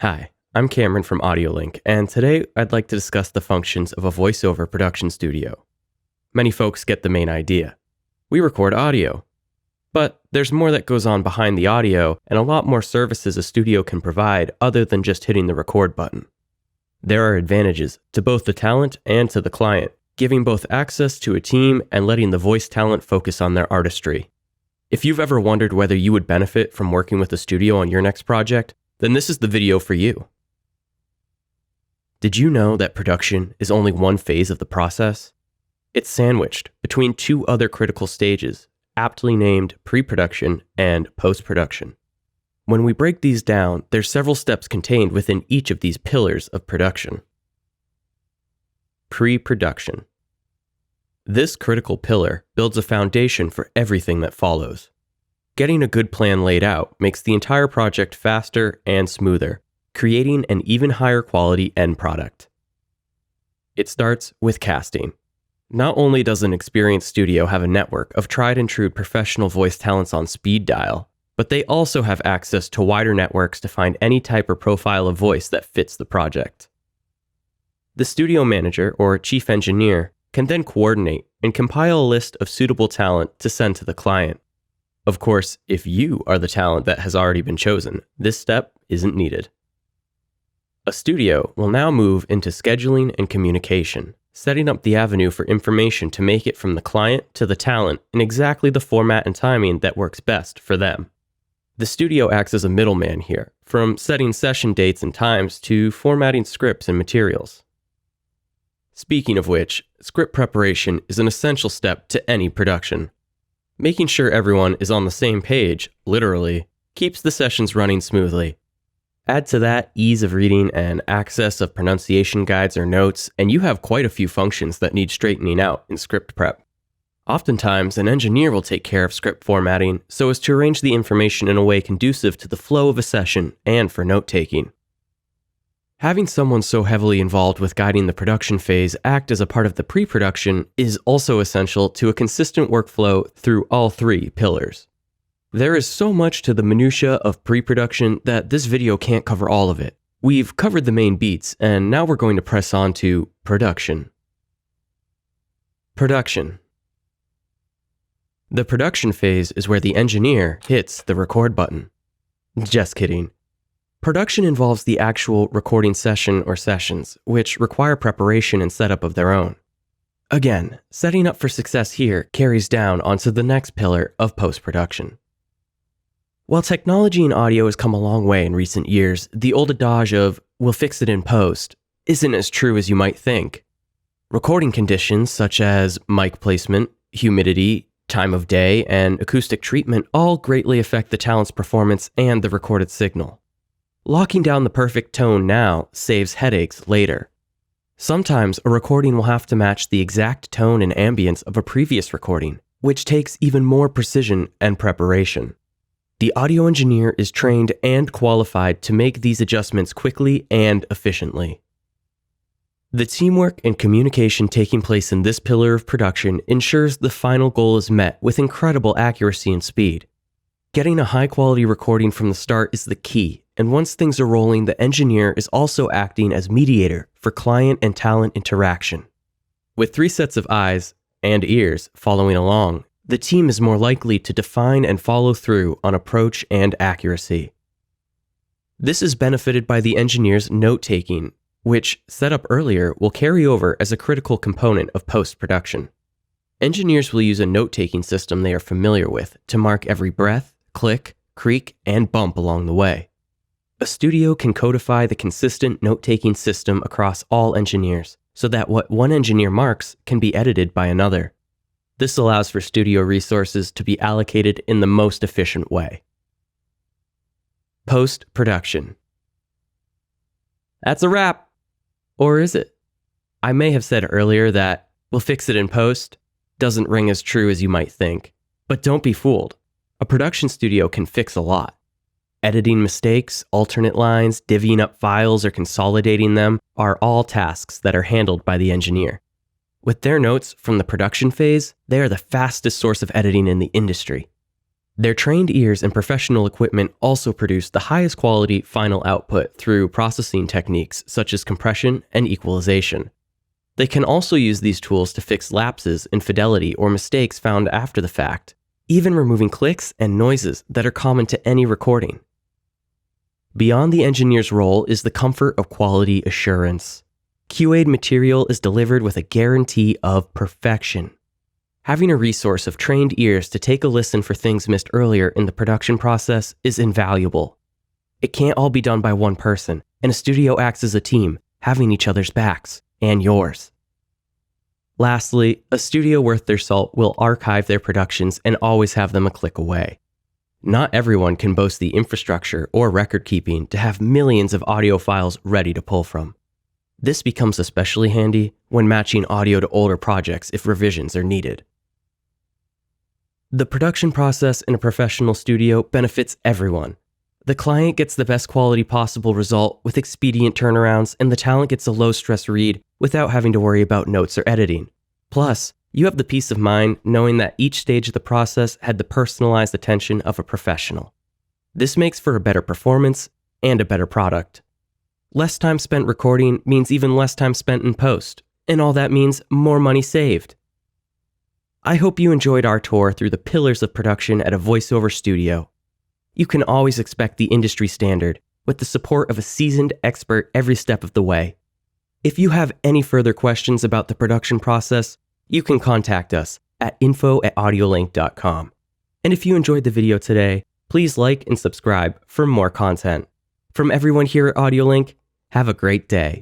Hi, I'm Cameron from AudioLink, and today I'd like to discuss the functions of a voiceover production studio. Many folks get the main idea. We record audio. But there's more that goes on behind the audio and a lot more services a studio can provide other than just hitting the record button. There are advantages to both the talent and to the client, giving both access to a team and letting the voice talent focus on their artistry. If you've ever wondered whether you would benefit from working with a studio on your next project, then this is the video for you. Did you know that production is only one phase of the process? It's sandwiched between two other critical stages, aptly named pre-production and post-production. When we break these down, there's several steps contained within each of these pillars of production. Pre-production. This critical pillar builds a foundation for everything that follows. Getting a good plan laid out makes the entire project faster and smoother, creating an even higher quality end product. It starts with casting. Not only does an experienced studio have a network of tried and true professional voice talents on speed dial, but they also have access to wider networks to find any type or profile of voice that fits the project. The studio manager or chief engineer can then coordinate and compile a list of suitable talent to send to the client. Of course, if you are the talent that has already been chosen, this step isn't needed. A studio will now move into scheduling and communication, setting up the avenue for information to make it from the client to the talent in exactly the format and timing that works best for them. The studio acts as a middleman here, from setting session dates and times to formatting scripts and materials. Speaking of which, script preparation is an essential step to any production. Making sure everyone is on the same page, literally, keeps the sessions running smoothly. Add to that ease of reading and access of pronunciation guides or notes, and you have quite a few functions that need straightening out in script prep. Oftentimes, an engineer will take care of script formatting so as to arrange the information in a way conducive to the flow of a session and for note-taking. Having someone so heavily involved with guiding the production phase act as a part of the pre-production is also essential to a consistent workflow through all three pillars. There is so much to the minutiae of pre-production that this video can't cover all of it. We've covered the main beats, and now we're going to press on to production. Production. The production phase is where the engineer hits the record button. Just kidding. Production involves the actual recording session or sessions, which require preparation and setup of their own. Again, setting up for success here carries down onto the next pillar of post-production. While technology in audio has come a long way in recent years, the old adage of, "we'll fix it in post," isn't as true as you might think. Recording conditions such as mic placement, humidity, time of day, and acoustic treatment all greatly affect the talent's performance and the recorded signal. Locking down the perfect tone now saves headaches later. Sometimes a recording will have to match the exact tone and ambience of a previous recording, which takes even more precision and preparation. The audio engineer is trained and qualified to make these adjustments quickly and efficiently. The teamwork and communication taking place in this pillar of production ensures the final goal is met with incredible accuracy and speed. Getting a high-quality recording from the start is the key, and once things are rolling, the engineer is also acting as mediator for client and talent interaction. With 3 sets of eyes and ears following along, the team is more likely to define and follow through on approach and accuracy. This is benefited by the engineer's note-taking, which, set up earlier, will carry over as a critical component of post-production. Engineers will use a note-taking system they are familiar with to mark every breath, click, creak, and bump along the way. A studio can codify the consistent note-taking system across all engineers so that what one engineer marks can be edited by another. This allows for studio resources to be allocated in the most efficient way. Post-production. That's a wrap. Or is it? I may have said earlier that "we'll fix it in post" doesn't ring as true as you might think, but don't be fooled. A production studio can fix a lot. Editing mistakes, alternate lines, divvying up files, or consolidating them are all tasks that are handled by the engineer. With their notes from the production phase, they are the fastest source of editing in the industry. Their trained ears and professional equipment also produce the highest quality final output through processing techniques such as compression and equalization. They can also use these tools to fix lapses in fidelity or mistakes found after the fact, even removing clicks and noises that are common to any recording. Beyond the engineer's role is the comfort of quality assurance. QA'd material is delivered with a guarantee of perfection. Having a resource of trained ears to take a listen for things missed earlier in the production process is invaluable. It can't all be done by one person, and a studio acts as a team, having each other's backs, and yours. Lastly, a studio worth their salt will archive their productions and always have them a click away. Not everyone can boast the infrastructure or record keeping to have millions of audio files ready to pull from. This becomes especially handy when matching audio to older projects if revisions are needed. The production process in a professional studio benefits everyone. The client gets the best quality possible result with expedient turnarounds, and the talent gets a low-stress read without having to worry about notes or editing. Plus, you have the peace of mind knowing that each stage of the process had the personalized attention of a professional. This makes for a better performance and a better product. Less time spent recording means even less time spent in post, and all that means more money saved. I hope you enjoyed our tour through the pillars of production at a voiceover studio. You can always expect the industry standard with the support of a seasoned expert every step of the way. If you have any further questions about the production process, you can contact us at info@audiolink.com. And if you enjoyed the video today, please like and subscribe for more content. From everyone here at AudioLink, have a great day.